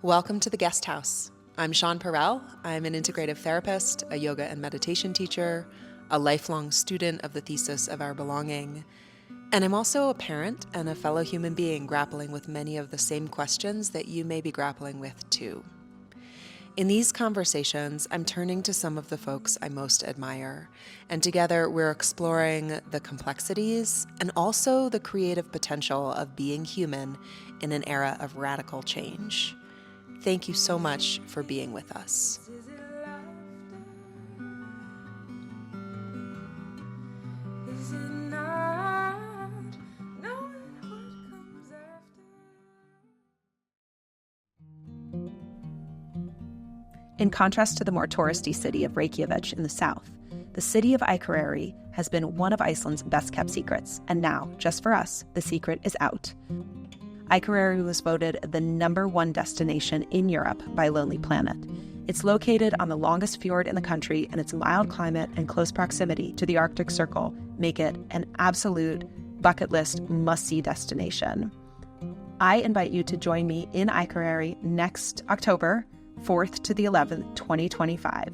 Welcome to the Guest House. I'm Sean Perel. I'm an integrative therapist, a yoga and meditation teacher, a lifelong student of the thesis of our belonging, and I'm also a parent and a fellow human being grappling with many of the same questions that you may be grappling with too. In these conversations, I'm turning to some of the folks I most admire, and together we're exploring the complexities and also the creative potential of being human in an era of radical change. Thank you so much for being with us. In contrast to the more touristy city of Reykjavik in the south, the city of Akureyri has been one of Iceland's best-kept secrets, and now, just for us, the secret is out. Akureyri was voted the #1 destination in Europe by Lonely Planet. It's located on the longest fjord in the country, and its mild climate and close proximity to the Arctic Circle make it an absolute bucket list must-see destination. I invite you to join me in Akureyri next October 4th to the 11th, 2025.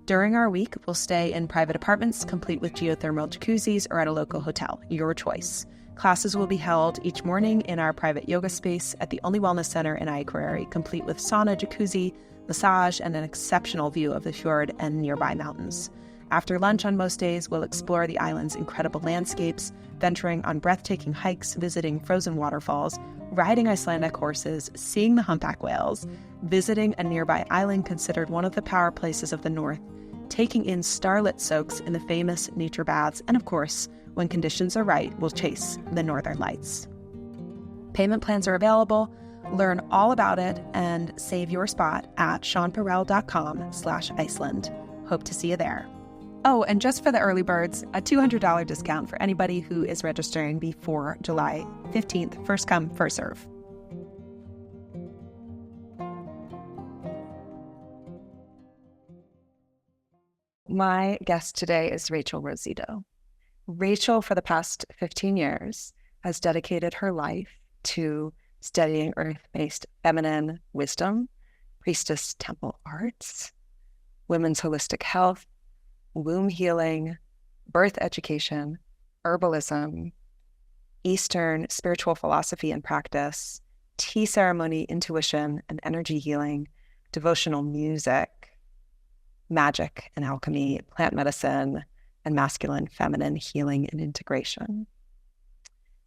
During our week, we'll stay in private apartments complete with geothermal jacuzzis or at a local hotel, your choice. Classes will be held each morning in our private yoga space at the only wellness center in Akureyri, complete with sauna, jacuzzi, massage, and an exceptional view of the fjord and nearby mountains. After lunch on most days, we'll explore the island's incredible landscapes, venturing on breathtaking hikes, visiting frozen waterfalls, riding Icelandic horses, seeing the humpback whales, visiting a nearby island considered one of the power places of the north, taking in starlit soaks in the famous nature baths, and of course, when conditions are right, we'll chase the northern lights. Payment plans are available. Learn all about it and save your spot at seanperel.com/Iceland. Hope to see you there. Oh, and just for the early birds, a $200 discount for anybody who is registering before July 15th. First come, first serve. My guest today is Rachel Rossitto. Rachel, for the past 15 years, has dedicated her life to studying earth-based feminine wisdom, priestess temple arts, women's holistic health, womb healing, birth education, herbalism, Eastern spiritual philosophy and practice, tea ceremony, intuition and energy healing, devotional music, magic and alchemy, plant medicine, and masculine, feminine healing and integration.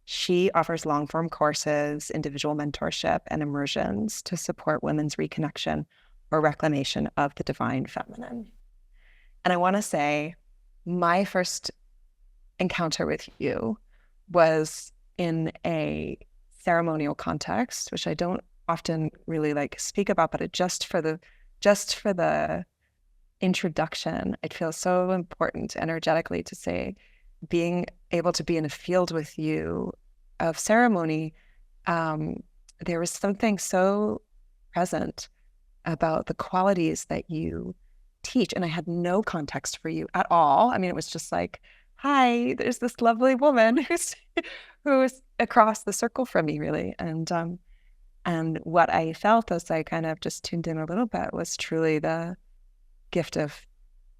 She offers long-form courses, individual mentorship, and immersions to support women's reconnection or reclamation of the divine feminine. And I want to say my first encounter with you was in a ceremonial context, which I don't often really speak about, but just for the introduction, it feels so important energetically to say, being able to be in a field with you of ceremony, there was something so present about the qualities that you teach. And I had no context for you at all. I mean, it was just like, hi, there's this lovely woman who's across the circle from me, really. And what I felt as I kind of just tuned in a little bit was truly the gift of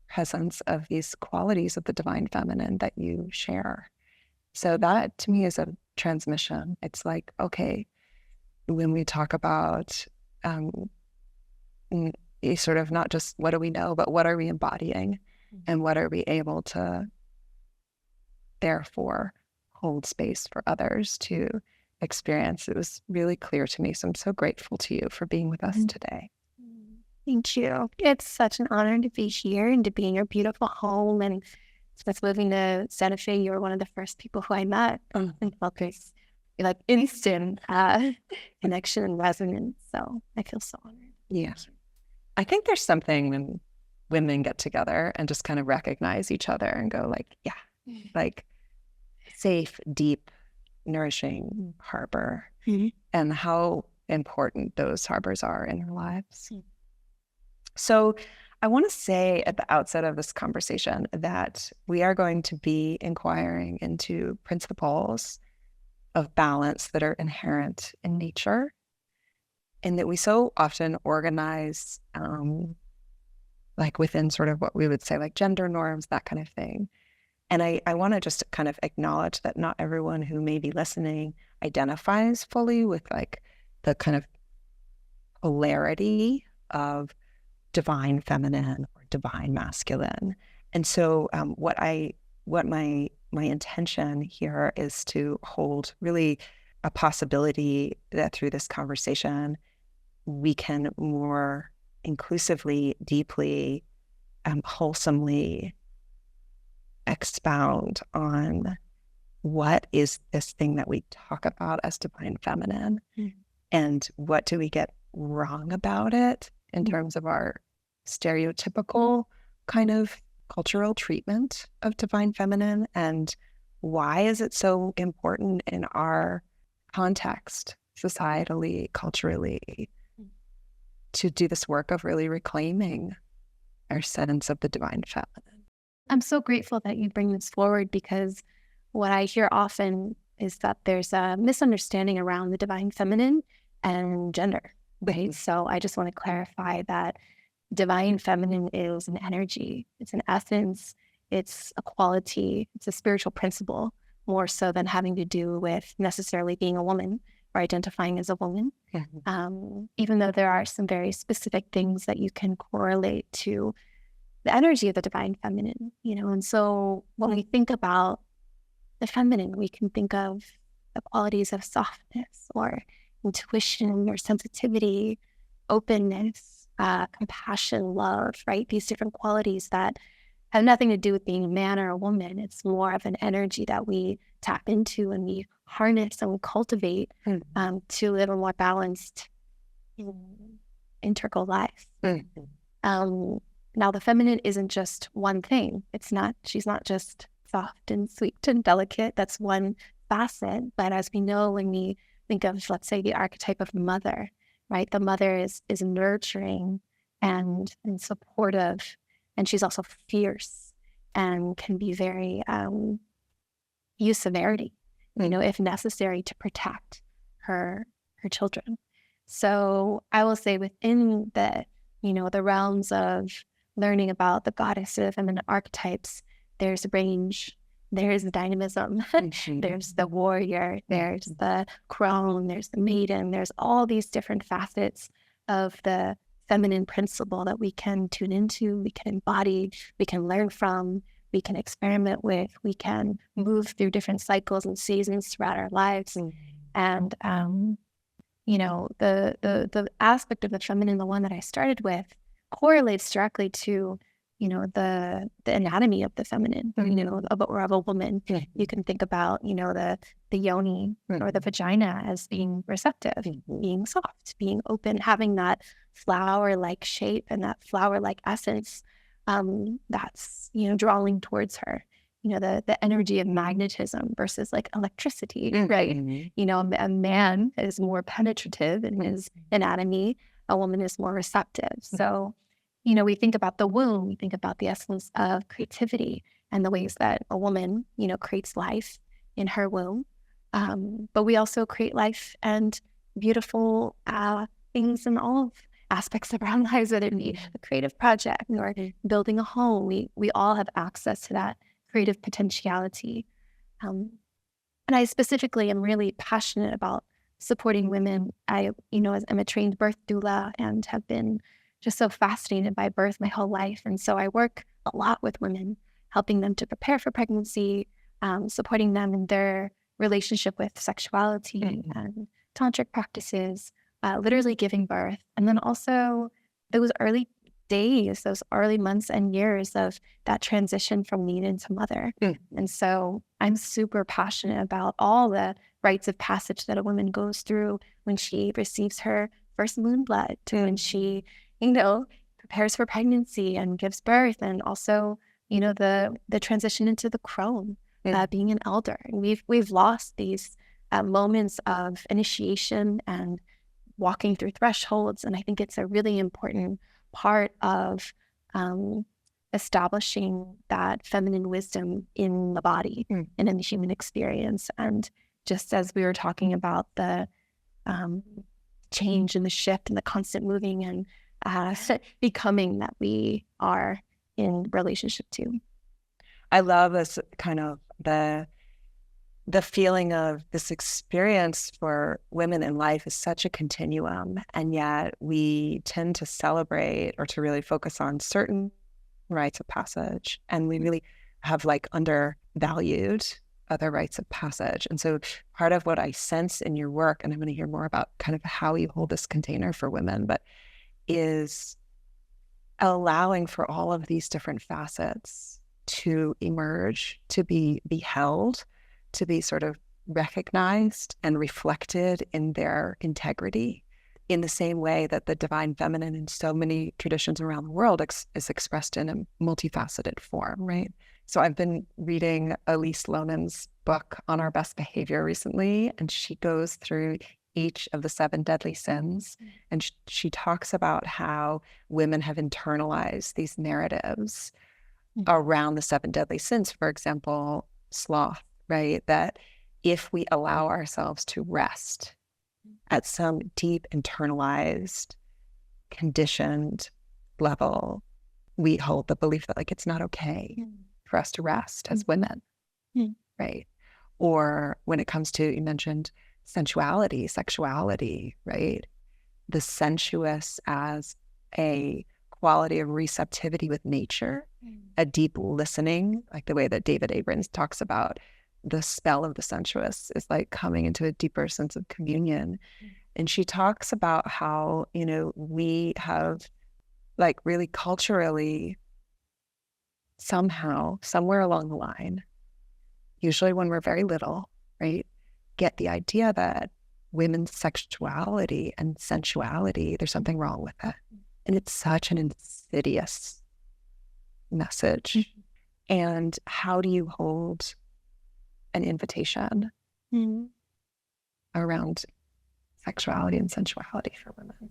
presence of these qualities of the divine feminine that you share. So that to me is a transmission. It's like, okay, when we talk about sort of not just what do we know, but what are we embodying and what are we able to therefore hold space for others to experience. It was really clear to me. So I'm so grateful to you for being with us today. Thank you. It's such an honor to be here and to be in your beautiful home. And since moving to Santa Fe, you were one of the first people who I met and felt this instant connection and resonance. So I feel so honored. Yeah. I think there's something when women get together and just kind of recognize each other and go safe, deep, nourishing harbor, and how important those harbors are in our lives. So I want to say at the outset of this conversation that we are going to be inquiring into principles of balance that are inherent in nature and that we so often organize like within sort of what we would say like gender norms, that kind of thing. And I want to just kind of acknowledge that not everyone who may be listening identifies fully with like the kind of polarity of divine feminine or divine masculine. And so what my intention here is to hold really a possibility that through this conversation we can more inclusively, deeply, wholesomely expound on what is this thing that we talk about as divine feminine, and what do we get wrong about it in terms of our stereotypical kind of cultural treatment of divine feminine, and why is it so important in our context, societally, culturally, to do this work of really reclaiming our sense of the divine feminine. I'm so grateful that you bring this forward, because what I hear often is that there's a misunderstanding around the divine feminine and gender, right? So I just want to clarify that divine feminine is an energy, it's an essence, it's a quality, it's a spiritual principle, more so than having to do with necessarily being a woman or identifying as a woman. Even though there are some very specific things that you can correlate to the energy of the divine feminine, and so when we think about the feminine, we can think of the qualities of softness or intuition or sensitivity, openness, compassion, love, right? These different qualities that have nothing to do with being a man or a woman. It's more of an energy that we tap into and we harness and we cultivate to live a more balanced, integral life. Now, the feminine isn't just one thing. She's not just soft and sweet and delicate. That's one facet. But as we know, when we think of, let's say, the archetype of mother, right? The mother is nurturing and supportive, and she's also fierce and can be very use severity, if necessary, to protect her children. So I will say within the realms of learning about the goddesses and the archetypes, there's range, there's dynamism, there's the warrior, there's the crone, there's the maiden, there's all these different facets of the feminine principle that we can tune into, we can embody, we can learn from, we can experiment with, we can move through different cycles and seasons throughout our lives. And the aspect of the feminine, the one that I started with, correlates directly to the anatomy of the feminine, of a woman. You can think about the yoni or the vagina as being receptive, being soft, being open, having that flower-like shape and that flower-like essence that's drawing towards her. The energy of magnetism versus like electricity, right? A man is more penetrative in his anatomy. A woman is more receptive. So, we think about the womb, we think about the essence of creativity and the ways that a woman, creates life in her womb. But we also create life and beautiful things in all aspects of our lives, whether it be a creative project or building a home. We all have access to that creative potentiality. And I specifically am really passionate about supporting women. I'm a trained birth doula and have been just so fascinated by birth my whole life. And so I work a lot with women, helping them to prepare for pregnancy, supporting them in their relationship with sexuality and tantric practices, literally giving birth. And then also those early days, those early months and years of that transition from maiden to mother. And so I'm super passionate about all the rites of passage that a woman goes through when she receives her first moon blood, to when she, prepares for pregnancy and gives birth, and also, the transition into the crone, being an elder. And we've lost these moments of initiation and walking through thresholds. And I think it's a really important part of establishing that feminine wisdom in the body and in the human experience. And just as we were talking about the change and the shift and the constant moving and becoming that we are in relationship to. I love this kind of the feeling of this experience for women in life is such a continuum, and yet we tend to celebrate or to really focus on certain rites of passage, and we really have like undervalued other rites of passage. And so part of what I sense in your work, and I'm going to hear more about kind of how you hold this container for women, but is allowing for all of these different facets to emerge, to be beheld, to be sort of recognized and reflected in their integrity, in the same way that the divine feminine in so many traditions around the world is expressed in a multifaceted form, right? So I've been reading Elise Lohnen's book on our best behavior recently, and she goes through each of the 7 deadly sins, and she talks about how women have internalized these narratives around the 7 deadly sins. For example, sloth, right? That if we allow ourselves to rest at some deep internalized, conditioned level, we hold the belief that like it's not okay for us to rest as women, right? Or when it comes to, you mentioned sensuality, sexuality, right? The sensuous as a quality of receptivity with nature, a deep listening, like the way that David Abrams talks about the spell of the sensuous is like coming into a deeper sense of communion. And she talks about how, you know, we have like really culturally somehow, somewhere along the line, usually when we're very little, right, get the idea that women's sexuality and sensuality, there's something wrong with it. And it's such an insidious message. And how do you hold an invitation around sexuality and sensuality for women?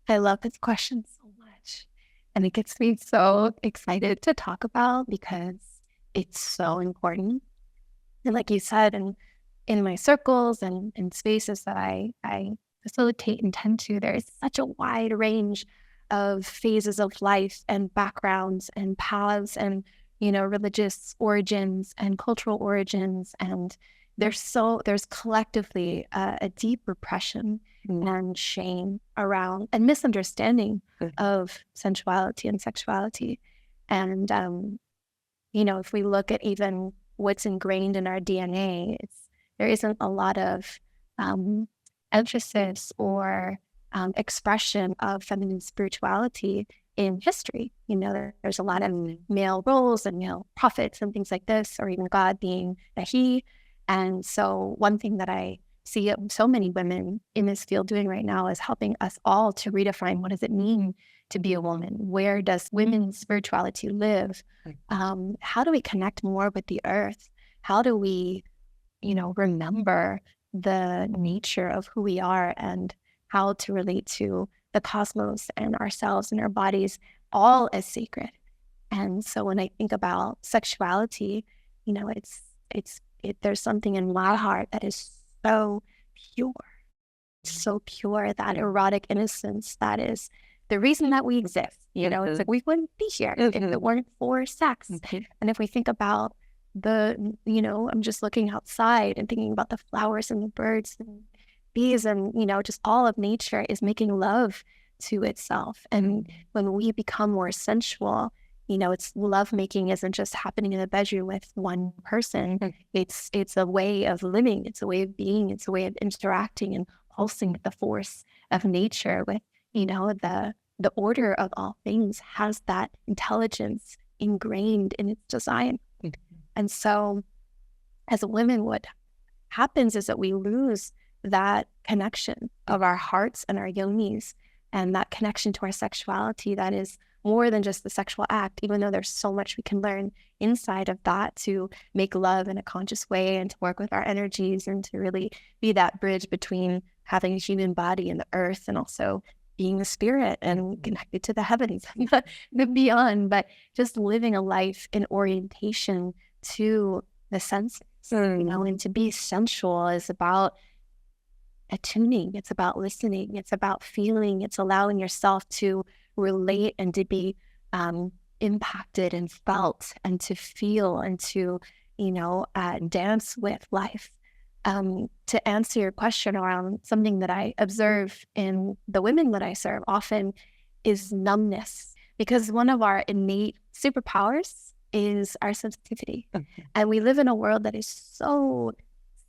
I love this question so much. And it gets me so excited to talk about because it's so important. And like you said, in my circles and in spaces that I facilitate and tend to, there is such a wide range of phases of life and backgrounds and paths and, you know, religious origins and cultural origins. And there's collectively a deep repression and shame around and misunderstanding of sensuality and sexuality. And, you know, if we look at even what's ingrained in our DNA, there isn't a lot of emphasis or expression of feminine spirituality in history. You know, there's a lot of male roles and male prophets and things like this, or even God being a he. And so one thing that I see so many women in this field doing right now is helping us all to redefine what does it mean to be a woman? Where does women's spirituality live? How do we connect more with the earth? How do we, you know, remember the nature of who we are and how to relate to the cosmos and ourselves and our bodies all as sacred? And so when I think about sexuality, you know, there's something in my heart that is so pure, that erotic innocence that is the reason that we exist. You know, it's like we wouldn't be here if it weren't for sex. And if we think about you know, I'm just looking outside and thinking about the flowers and the birds and bees and, you know, just all of nature is making love to itself. And when we become more sensual, you know, it's lovemaking isn't just happening in the bedroom with one person. It's a way of living. It's a way of being. It's a way of interacting and pulsing with the force of nature, with, you know, the order of all things has that intelligence ingrained in its design. And so as women, what happens is that we lose that connection of our hearts and our yonis and that connection to our sexuality that is more than just the sexual act, even though there's so much we can learn inside of that to make love in a conscious way and to work with our energies and to really be that bridge between having a human body and the earth and also being the spirit and connected to the heavens and the beyond, but just living a life in orientation to the senses, you know, and to be sensual is about attuning. It's about listening. It's about feeling. It's allowing yourself to relate and to be impacted and felt and to feel and to, dance with life. To answer your question around something that I observe in the women that I serve often is numbness, because one of our innate superpowers is our sensitivity. And we live in a world that is so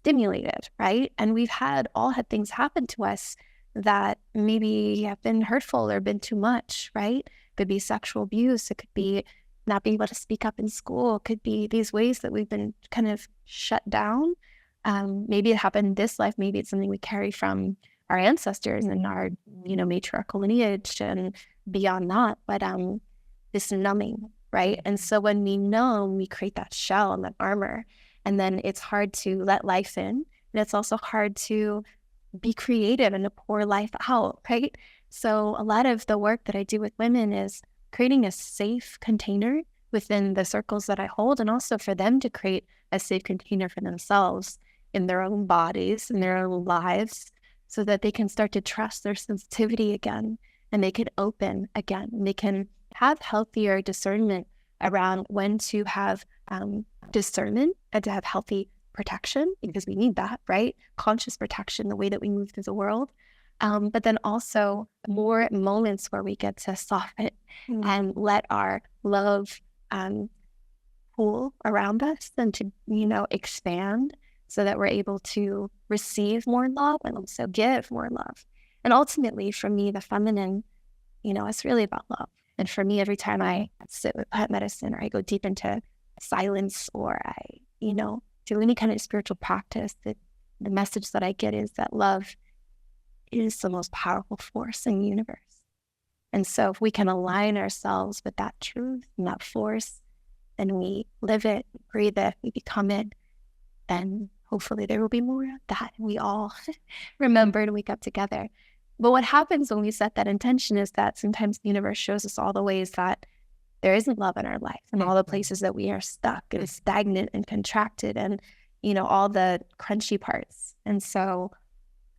stimulated, right? And we've all had things happen to us that maybe have been hurtful or been too much, right? It could be sexual abuse. It could be not being able to speak up in school. It could be these ways that we've been kind of shut down. Maybe it happened in this life. Maybe it's something we carry from our ancestors and our, matriarchal lineage and beyond that. But this numbing, right? And so when we numb, we create that shell and that armor. And then it's hard to let life in. And it's also hard to be creative and to pour life out, right? So a lot of the work that I do with women is creating a safe container within the circles that I hold, and also for them to create a safe container for themselves in their own bodies, in their own lives, so that they can start to trust their sensitivity again, and they can open again, and they can have healthier discernment around when to have discernment and to have healthy protection, because we need that, right? Conscious protection, the way that we move through the world. But then also more moments where we get to soften and let our love pool around us and to, expand, so that we're able to receive more love and also give more love. And ultimately, for me, the feminine, it's really about love. And for me, every time I sit with plant medicine or I go deep into silence or I, do any kind of spiritual practice, the message that I get is that love is the most powerful force in the universe. And so if we can align ourselves with that truth and that force, then we live it, breathe it, we become it, then hopefully there will be more of that. And we all remember to wake up together. But what happens when we set that intention is that sometimes the universe shows us all the ways that there isn't love in our life, and all the places that we are stuck and stagnant and contracted and, all the crunchy parts. And so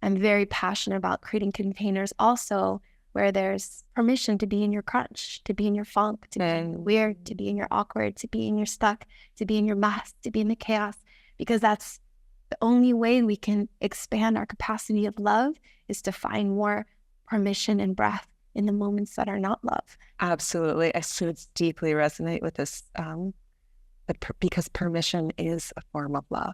I'm very passionate about creating containers also where there's permission to be in your crunch, to be in your funk, to be in your weird, to be in your awkward, to be in your stuck, to be in your mess, to be in the chaos, because that's the only way we can expand our capacity of love is to find more permission and breath in the moments that are not love. Absolutely. I so deeply resonate with this because permission is a form of love.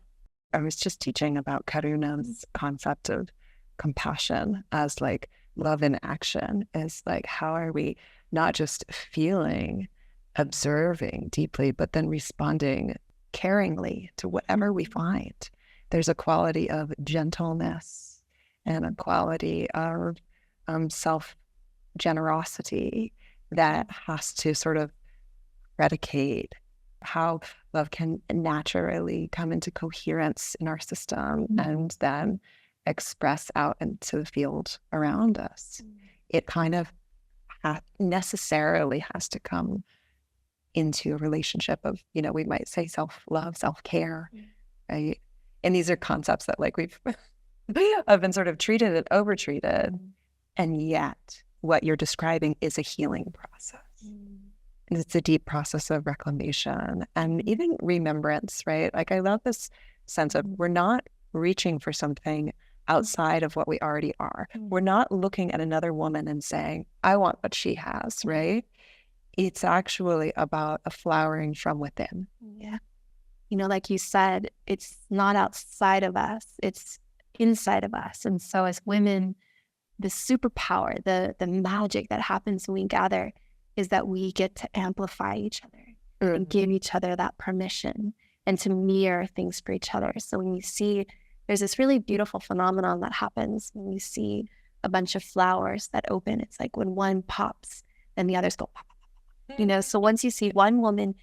I was just teaching about Karuna's concept of compassion as like love in action, is like, how are we not just feeling, observing deeply, but then responding caringly to whatever we find. There's a quality of gentleness and a quality of self-generosity that has to sort of predicate how love can naturally come into coherence in our system and then express out into the field around us. It kind of necessarily has to come into a relationship of, we might say self-love, self-care, right? And these are concepts that like we've have been sort of treated and over-treated. And yet what you're describing is a healing process. And it's a deep process of reclamation and even remembrance, right? Like I love this sense of we're not reaching for something outside of what we already are. We're not looking at another woman and saying, I want what she has, right? It's actually about a flowering from within. Yeah. Like you said, it's not outside of us, it's inside of us. And so as women, the superpower, the magic that happens when we gather is that we get to amplify each other and give each other that permission and to mirror things for each other. So when you see, there's this really beautiful phenomenon that happens when you see a bunch of flowers that open. It's like when one pops, then the others go pop, pop, pop. So once you see one woman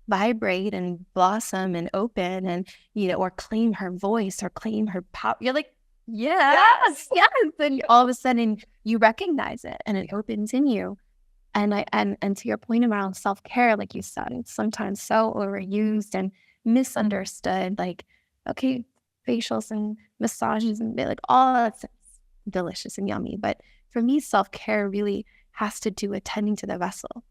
vibrate and blossom and open and, or claim her voice or claim her power, you're like, yes. And all of a sudden you recognize it and it opens in you. And to your point around self-care, like you said, it's sometimes so overused and misunderstood. Like, okay, facials and massages and like all that stuff, delicious and yummy. But for me, self-care really has to do with tending to the vessel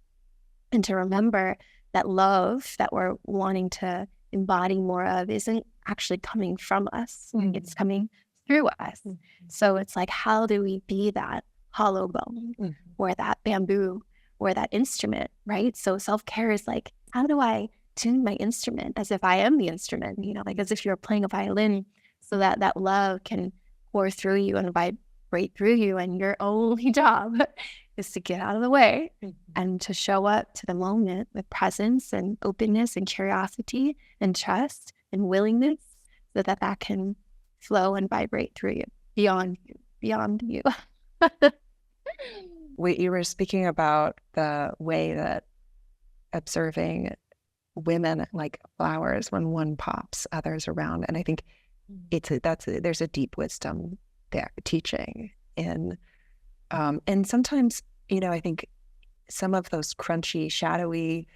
and to remember that love that we're wanting to embody more of isn't actually coming from us. It's coming through us. So it's like, how do we be that hollow bone or that bamboo or that instrument, right? So self-care is like, how do I tune my instrument as if I am the instrument, like as if you're playing a violin, so that that love can pour through you and vibrate through you, and your only job is to get out of the way and to show up to the moment with presence and openness and curiosity and trust and willingness, so that that can flow and vibrate through you, beyond you. You were speaking about the way that observing women like flowers, when one pops, others around, and I think there's a deep wisdom there, teaching in, and sometimes I think some of those crunchy, shadowy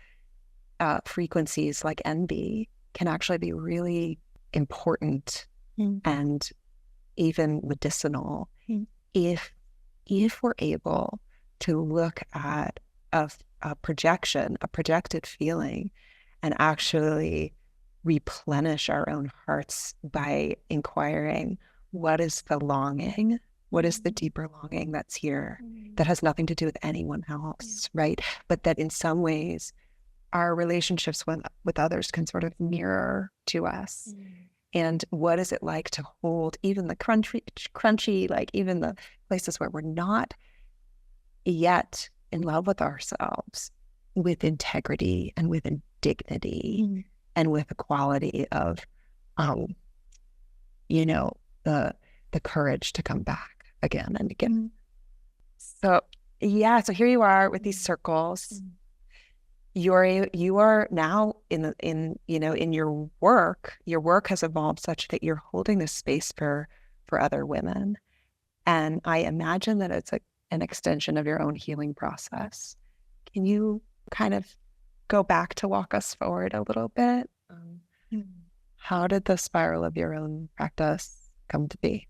frequencies like envy can actually be really important and even medicinal if we're able to look at a projected feeling and actually replenish our own hearts by inquiring, what is the longing? What is the deeper longing that's here that has nothing to do with anyone else, right? But that in some ways our relationships with others can sort of mirror to us. And what is it like to hold even the crunchy, like even the places where we're not yet in love with ourselves, with integrity and with dignity and with a quality of, the courage to come back again and again. So here you are with these circles. You are now in your work. Your work has evolved such that you're holding this space for other women, and I imagine that it's an extension of your own healing process. Can you kind of go back to walk us forward a little bit? How did the spiral of your own practice come to be?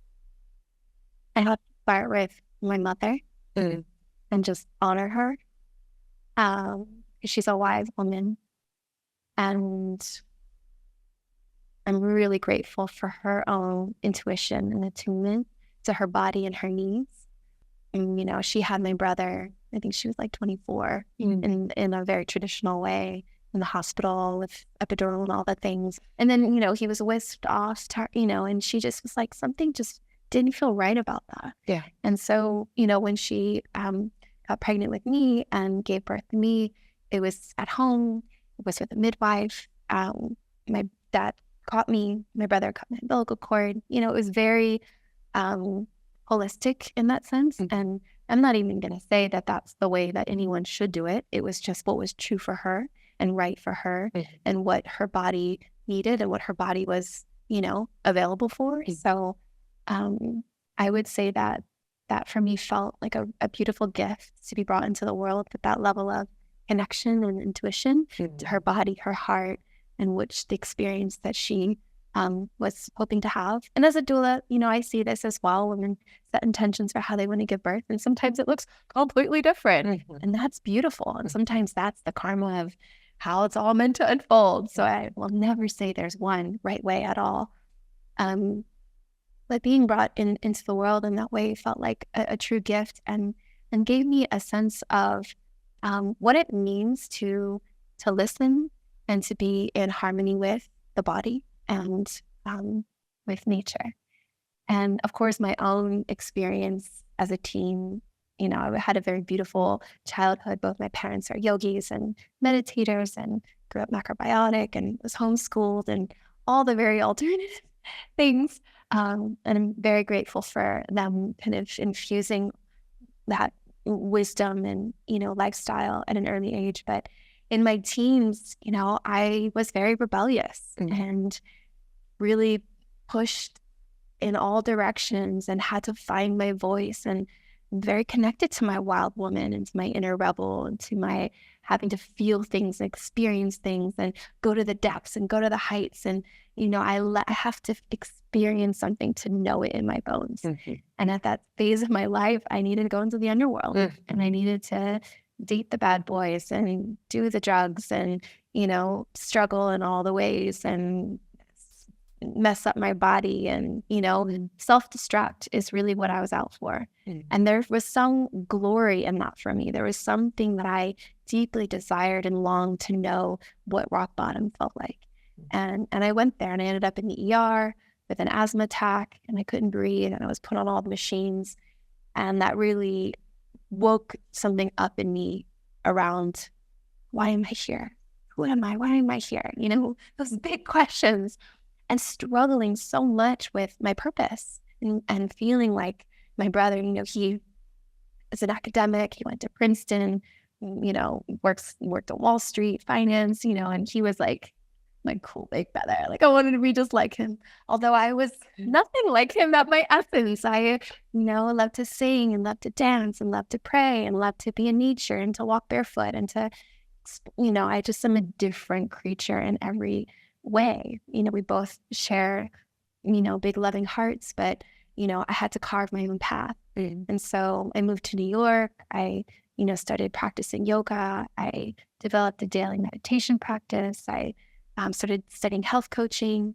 I have to start with my mother and just honor her. She's a wise woman, and I'm really grateful for her own intuition and attunement to her body and her needs. And, she had my brother, I think she was like 24, in a very traditional way, in the hospital with epidural and all the things. And then, he was whisked off, and she just was like, something just didn't feel right about that. Yeah. And so, when she got pregnant with me and gave birth to me, it was at home. It was with a midwife. My dad caught me. My brother cut my umbilical cord. It was very holistic in that sense. And I'm not even going to say that that's the way that anyone should do it. It was just what was true for her and right for her and what her body needed and what her body was, available for. So I would say that for me felt like a beautiful gift to be brought into the world with that level of connection and intuition to her body, her heart, and the experience that she was hoping to have. And as a doula, I see this as well. Women set intentions for how they want to give birth, and sometimes it looks completely different, and that's beautiful. And sometimes that's the karma of how it's all meant to unfold. So I will never say there's one right way at all. But being brought into the world in that way felt like a true gift, and gave me a sense of what it means to listen and to be in harmony with the body and with nature. And of course, my own experience as a teen, I had a very beautiful childhood. Both my parents are yogis and meditators, and grew up macrobiotic and was homeschooled and all the very alternative things. And I'm very grateful for them kind of infusing that wisdom and, lifestyle at an early age. But in my teens, I was very rebellious and really pushed in all directions and had to find my voice and very connected to my wild woman and to my inner rebel and to my having to feel things, experience things, and go to the depths and go to the heights. And, I have to experience something to know it in my bones. Mm-hmm. And at that phase of my life, I needed to go into the underworld and I needed to date the bad boys and do the drugs and, struggle in all the ways and mess up my body and, self-destruct is really what I was out for. And there was some glory in that for me. There was something that I deeply desired and longed to know what rock bottom felt like. And I went there and I ended up in the ER with an asthma attack and I couldn't breathe and I was put on all the machines. And that really woke something up in me around, why am I here? Who am I? Why am I here? Those big questions. And struggling so much with my purpose and feeling like my brother, he is an academic, he went to Princeton, worked on Wall Street, finance, and he was like my cool big brother. Like I wanted to be just like him, although I was nothing like him at my essence. I, love to sing and love to dance and love to pray and love to be in nature and to walk barefoot and to, I just am a different creature in every way. We both share, big loving hearts, but, I had to carve my own path. And so I moved to New York. I, started practicing yoga. I developed a daily meditation practice. I started studying health coaching,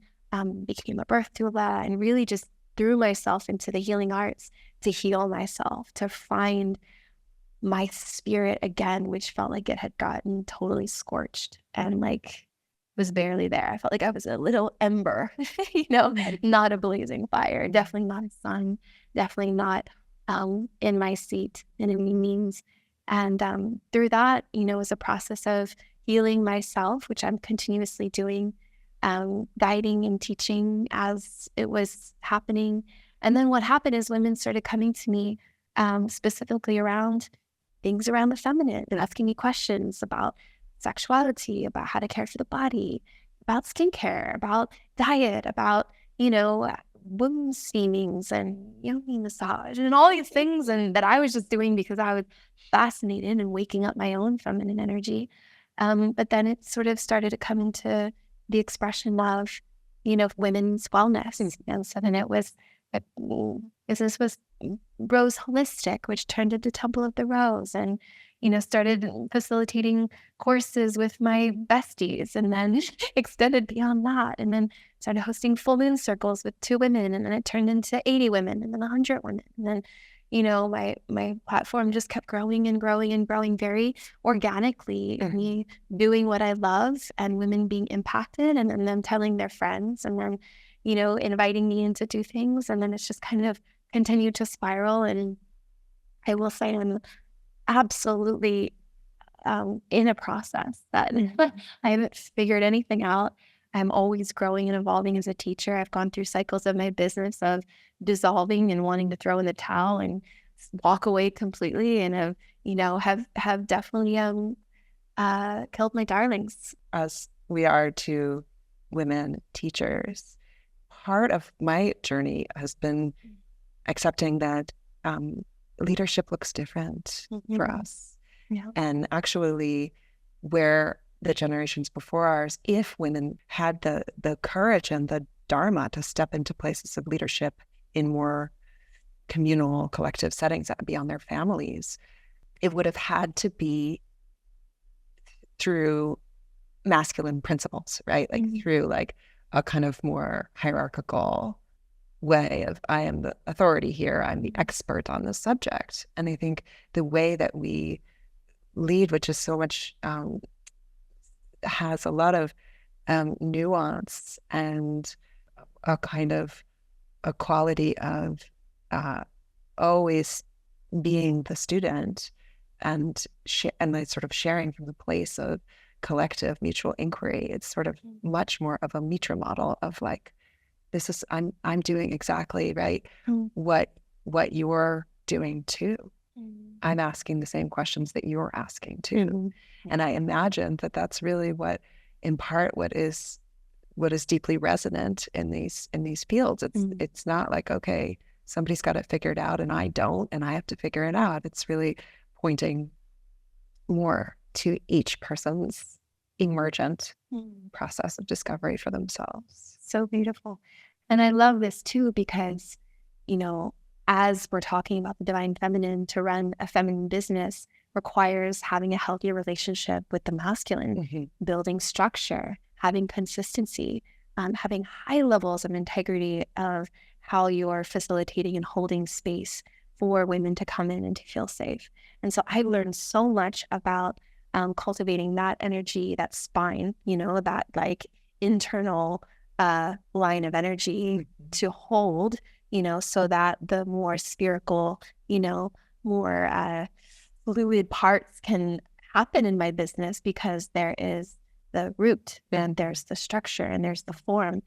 became a birth doula, and really just threw myself into the healing arts to heal myself, to find my spirit again, which felt like it had gotten totally scorched and like was barely there. I felt like I was a little ember, not a blazing fire, definitely not a sun, definitely not in my seat in any means. And through that, was a process of healing myself, which I'm continuously doing, guiding and teaching as it was happening. And then what happened is women started coming to me specifically around things around the feminine and asking me questions about sexuality, about how to care for the body, about skincare, about diet, about, womb steamings and yoni massage and all these things and that I was just doing because I was fascinated and waking up my own feminine energy. But then it sort of started to come into the expression of, women's wellness. And so then it was, business was Rose Holistic, which turned into Temple of the Rose, and started facilitating courses with my besties, and then extended beyond that, and then started hosting full moon circles with 2 women, and then it turned into 80 women, and then 100 women, and then my platform just kept growing and growing and growing very organically. Me doing what I love and women being impacted, and then them telling their friends, and then inviting me in to do things, and then it's just kind of continued to spiral. And I will say I'm absolutely in a process that I haven't figured anything out. I'm always growing and evolving as a teacher. I've gone through cycles of my business of dissolving and wanting to throw in the towel and walk away completely, and have definitely killed my darlings. As we are 2 women teachers, part of my journey has been accepting that leadership looks different for us. Yeah. And actually, where the generations before ours, if women had the courage and the dharma to step into places of leadership in more communal, collective settings that would be on their families, it would have had to be through masculine principles, right? Like through like a kind of more hierarchical way of, I am the authority here, I'm the expert on this subject. And I think the way that we lead, which is so much, has a lot of nuance and a kind of a quality of always being the student and like sort of sharing from the place of collective mutual inquiry. It's sort of much more of a Mitra model of like, this is, I'm doing exactly right what you're doing too. I'm asking the same questions that you're asking too. And I imagine that that's really what, in part, what is deeply resonant in these fields. It's not like, okay, somebody's got it figured out and I don't, and I have to figure it out. It's really pointing more to each person's emergent process of discovery for themselves. So beautiful. And I love this too, because, you know, as we're talking about the divine feminine, to run a feminine business requires having a healthy relationship with the masculine, building structure, having consistency, having high levels of integrity of how you're facilitating and holding space for women to come in and to feel safe. And so I learned so much about cultivating that energy, that spine, you know, that like internal line of energy to hold, you know, so that the more spherical, you know, more fluid parts can happen in my business, because there is the root and there's the structure and there's the form.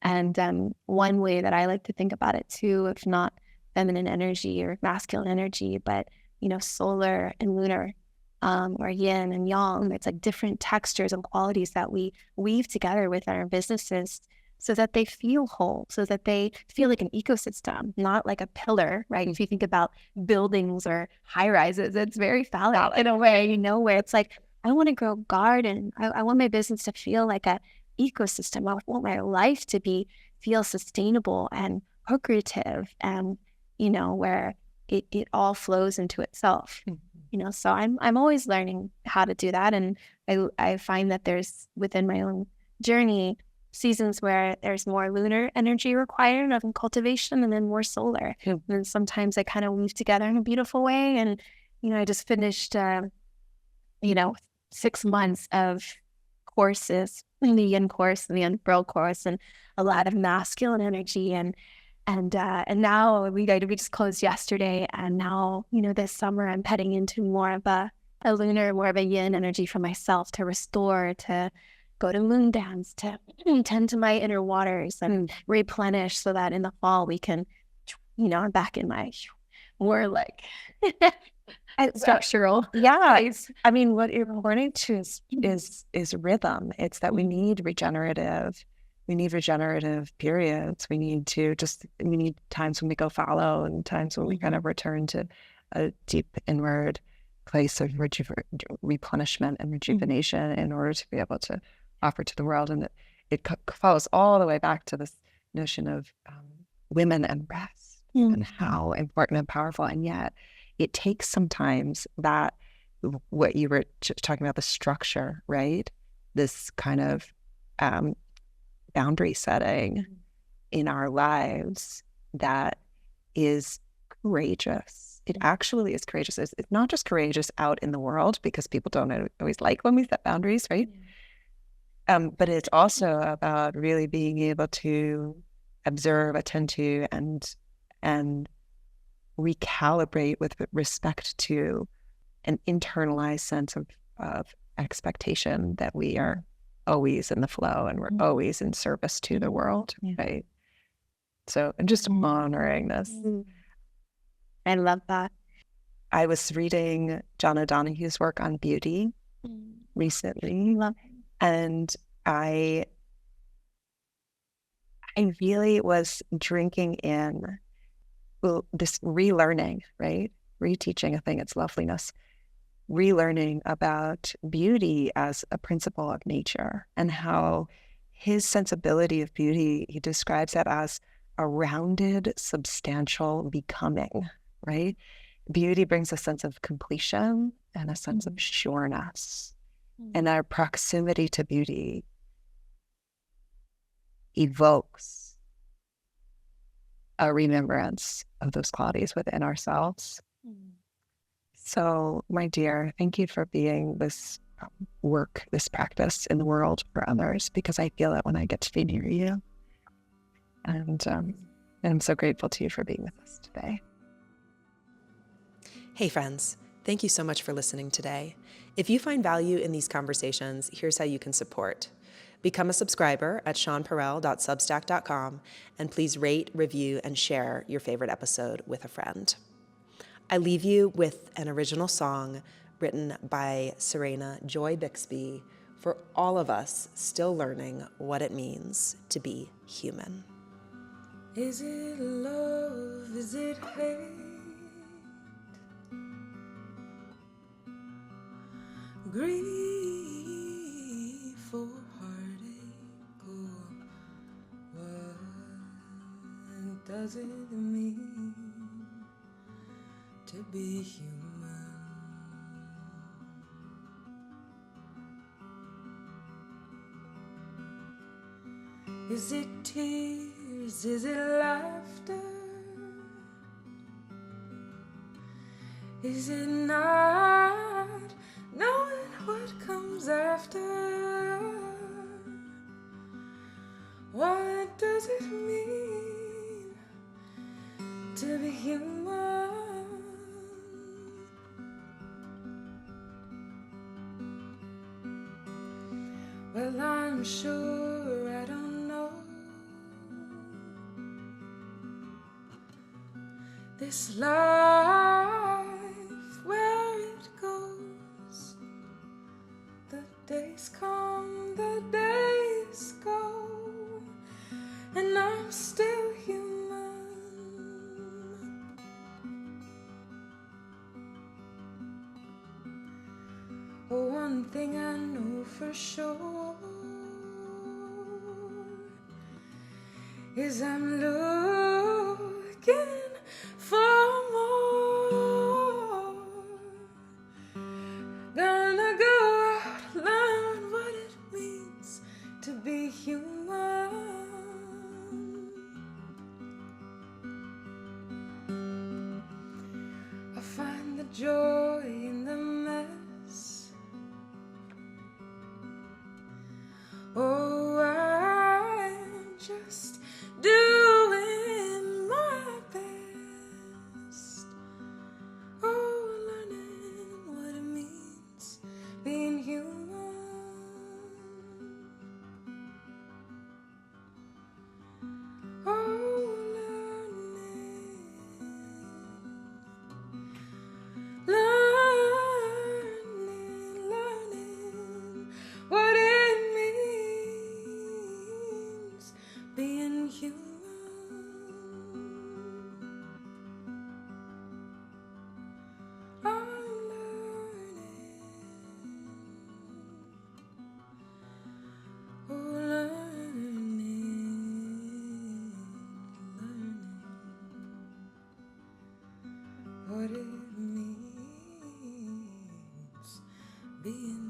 And one way that I like to think about it too, if not feminine energy or masculine energy, but, you know, solar and lunar, or yin and yang, it's like different textures and qualities that we weave together with our businesses so that they feel whole, so that they feel like an ecosystem, not like a pillar, right? If you think about buildings or high rises, it's very phallic in a way, you know, where it's like, I want to grow a garden. I want my business to feel like a ecosystem. I want my life to feel sustainable and procreative, and, you know, where it all flows into itself. You know, so I'm always learning how to do that. And I find that there's, within my own journey, seasons where there's more lunar energy required of cultivation, and then more solar. And sometimes I kind of weave together in a beautiful way. And, you know, I just finished, you know, 6 months of courses, the yin course and the unfurled course, and a lot of masculine energy. And now we just closed yesterday, and now, you know, this summer I'm heading into more of a lunar, more of a yin energy for myself, to restore, to go to moon dance, to tend to my inner waters and replenish, so that in the fall we can, you know, I'm back in my more like structural. Yeah, I mean, what you're pointing to is rhythm. It's that we need regenerative periods. We need times when we go fallow, and times when we kind of return to a deep inward place of replenishment and rejuvenation in order to be able to offer to the world. And it follows all the way back to this notion of women and rest, and how important and powerful. And yet it takes sometimes that, what you were talking about, the structure, right? This kind of boundary setting in our lives that is courageous. It actually is courageous. It's not just courageous out in the world, because people don't always like when we set boundaries, right? But it's also about really being able to observe, attend to, and recalibrate with respect to an internalized sense of expectation that we are always in the flow, and we're always in service to the world, right? So, and just honoring this. I love that. I was reading John O'Donohue's work on beauty recently, Love it. and I really was drinking in this relearning, right? Reteaching a thing, its loveliness, relearning about beauty as a principle of nature, and how his sensibility of beauty, he describes that as a rounded, substantial becoming, right? Beauty brings a sense of completion and a sense of sureness. And our proximity to beauty evokes a remembrance of those qualities within ourselves. So, my dear, thank you for being this work, this practice in the world for others, because I feel it when I get to be near you. And I'm so grateful to you for being with us today. Hey friends, thank you so much for listening today. If you find value in these conversations, here's how you can support. Become a subscriber at seanparel.substack.com, and please rate, review, and share your favorite episode with a friend. I leave you with an original song written by Serena Joy Bixby for all of us still learning what it means to be human. Is it love? Is it hate? Grief or heartache? Or what does it mean to be human? Is it tears? Is it laughter? Is it not knowing what comes after? What does it mean to be human? Well, I'm sure I don't know. This life, where it goes. The days come, the days go, and I'm still human. Oh, one thing I know for sure is I'm looking for more. Gonna go out, learn what it means to be human. I find the joy in the mess. Oh, I'm just doing my best. Oh, learning what it means being human. Oh, learning what it means being human. I'm learning. Oh, learning what it means being